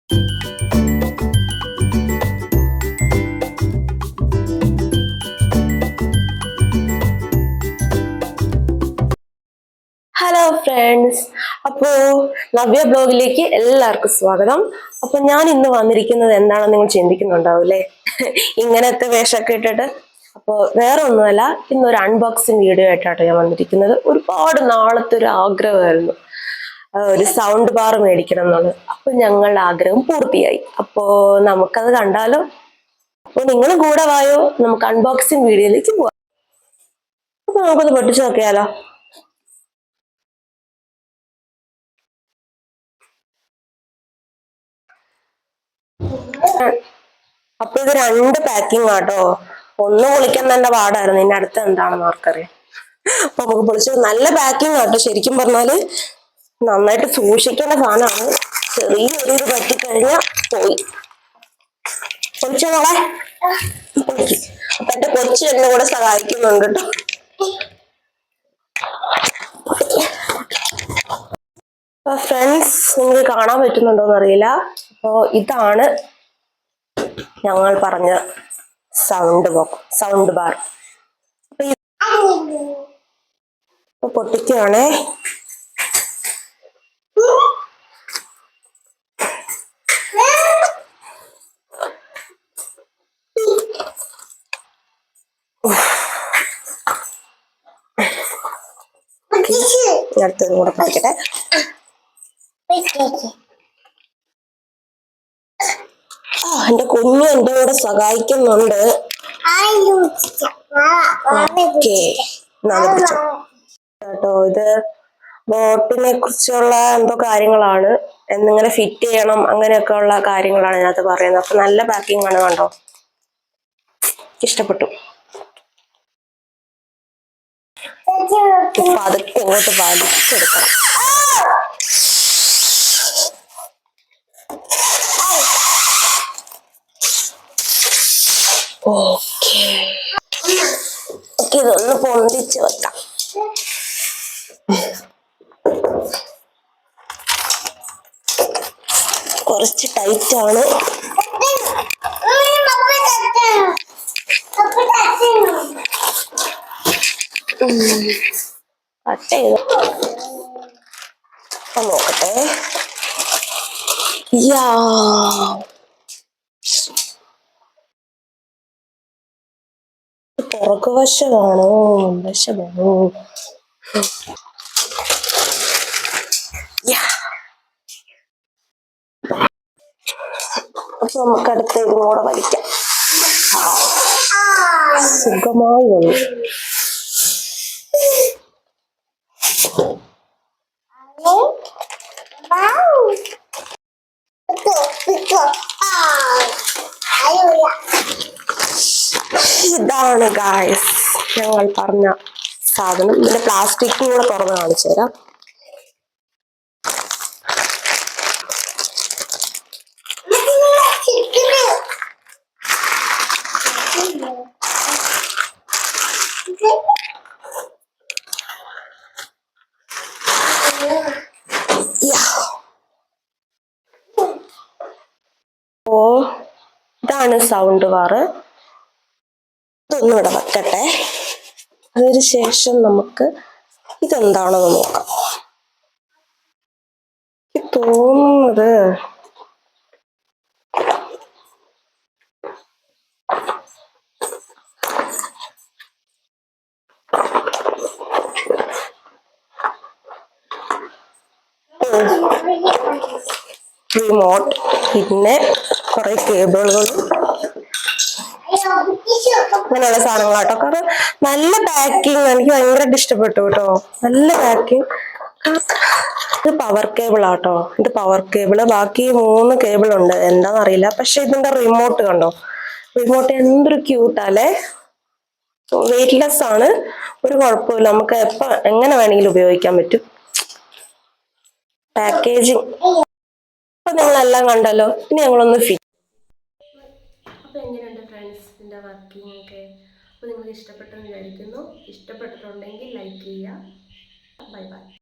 Hello friends, അപ്പോൾ നവ്യ ബ്ലോഗിലേക്ക് എല്ലാവർക്കും സ്വാഗതം. അപ്പൊ ഞാൻ ഇന്ന് വന്നിരിക്കുന്നത് എന്താണെന്ന് നിങ്ങൾ ചിന്തിക്കുന്നുണ്ടാവും അല്ലേ? ഇങ്ങനത്തെ വേഷമൊക്കെ ഇട്ടിട്ട്. അപ്പോൾ വേറെ ഒന്നുമല്ല, ഇന്നൊരു അൺബോക്സിങ് വീഡിയോ ആയിട്ടാണ് ഞാൻ വന്നിരിക്കുന്നത്. ഒരുപാട് നാളത്തെ ഒരു ആഗ്രഹമായിരുന്നു ഒരു സൗണ്ട് ബാർ മേടിക്കണം എന്നുള്ളത്. അപ്പൊ ഞങ്ങളുടെ ആഗ്രഹം പൂർത്തിയായി. അപ്പോ നമുക്കത് കണ്ടാലോ? അപ്പൊ നിങ്ങളും കൂടെ വായോ, നമുക്ക് അൺബോക്സിങ് വീഡിയോയിലേക്ക് പോവാം. അപ്പൊ നമുക്കൊന്ന് പൊട്ടിച്ചു നോക്കിയാലോ? അപ്പൊ ഇത് രണ്ട് പാക്കിംഗ് ആട്ടോ. ഒന്ന് പൊളിക്കാൻ തന്നെ പാടായിരുന്നു, ഇനി അടുത്ത എന്താണെന്ന് ആർക്കറിയാം. അപ്പൊ നമുക്ക് പൊളിച്ചു. നല്ല പാക്കിംഗ് ആട്ടോ. ശരിക്കും പറഞ്ഞാല് നന്നായിട്ട് സൂക്ഷിക്കേണ്ട സാധനമാണ്. ചെറിയൊരു ഇത് പറ്റിക്കഴിഞ്ഞാൽ പോയി. പൊളിച്ചോ മോളെ, പൊളിക്കും. അപ്പൊ എന്റെ കൊച്ചു എന്നെ കൂടെ സഹായിക്കുന്നുണ്ട് കേട്ടോ. ഫ്രണ്ട്സ്, നിങ്ങൾക്ക് കാണാൻ പറ്റുന്നുണ്ടോന്ന് അറിയില്ല. അപ്പോ ഇതാണ് ഞങ്ങൾ പറഞ്ഞ സൗണ്ട് ബാർ. അപ്പൊ പൊട്ടിക്കുകയാണേ. അടുത്തത് കൂടെ പൊട്ടിക്കട്ടെ. എന്റെ കുഞ്ഞു എന്റെ കൂടെ സഹായിക്കുന്നുണ്ട്. കേട്ടോ, ഇത് ബോട്ടിനെ കുറിച്ചുള്ള എന്തോ കാര്യങ്ങളാണ്. എന്നിങ്ങനെ ഫിറ്റ് ചെയ്യണം, അങ്ങനെയൊക്കെ ഉള്ള കാര്യങ്ങളാണ് ഇതിനകത്ത് പറയുന്നത്. അപ്പൊ നല്ല പാക്കിംഗ് ആണ്, കണ്ടോ, ഇഷ്ടപ്പെട്ടു. ഇപ്പൊ അതൊക്കെ ഇങ്ങോട്ട് വലിച്ചെടുക്കണം. ഓക്കെ, ഇതൊന്ന് പൊന്തിച്ച് വെക്കാം. കുറച്ച് ടൈറ്റ് ആണ്. കട്ട് ചെയ്ത് നോക്കട്ടെ. പുറകു വശമാണോ വശമാണോ? അപ്പൊ നമുക്ക് അടുത്ത ഇതും കൂടെ വലിക്കാം. സുഖമായി വന്നു. ഇതാണ് ഗായ്സ് ഞങ്ങൾ പറഞ്ഞ സാധനം. ഇതിന്റെ പ്ലാസ്റ്റിക് കൂടെ തുറന്ന് കാണിച്ചു തരാം. ഓ, ഇതാണ് സൗണ്ട് ബാർ. ഇതൊന്നും ഇവിടെ വെക്കട്ടെ. അതിന് ശേഷം നമുക്ക് ഇതെന്താണെന്ന് നോക്കാം. തോന്നുന്നത് റിമോട്ട്, പിന്നെ കുറെ കേബിളുകളും അങ്ങനെയുള്ള സാധനങ്ങളാട്ടോ. കാരണം നല്ല പാക്കിങ്, എനിക്ക് ഭയങ്കരമായിട്ട് ഇഷ്ടപ്പെട്ടു കേട്ടോ. നല്ല പാക്കിങ്. ഇത് പവർ കേബിൾ ആട്ടോ. ഇത് പവർ കേബിള്. ബാക്കി 3 കേബിൾ ഉണ്ട്, എന്താണെന്നറിയില്ല. പക്ഷെ ഇതിന്റെ റിമോട്ട് കണ്ടോ, റിമോട്ട് എന്തൊരു ക്യൂട്ടാല്ലേ. വെയിറ്റ്ലെസ് ആണ്, ഒരു കുഴപ്പമില്ല. നമുക്ക് എപ്പോ എങ്ങനെ വേണമെങ്കിലും ഉപയോഗിക്കാൻ പറ്റും. പാക്കേജിങ് അപ്പൊ നിങ്ങളെല്ലാം കണ്ടല്ലോ. ഇനി ഞങ്ങളൊന്ന് ഫിറ്റ്. അപ്പൊ എങ്ങനെയുണ്ട് ഫ്രണ്ട്സ് ഇതിന്റെ വർക്കിംഗ് ഒക്കെ? അപ്പൊ നിങ്ങൾക്ക് ഇഷ്ടപ്പെട്ടെന്ന് വിചാരിക്കുന്നു. ഇഷ്ടപ്പെട്ടിട്ടുണ്ടെങ്കിൽ ലൈക്ക് ചെയ്യുക. Bye bye.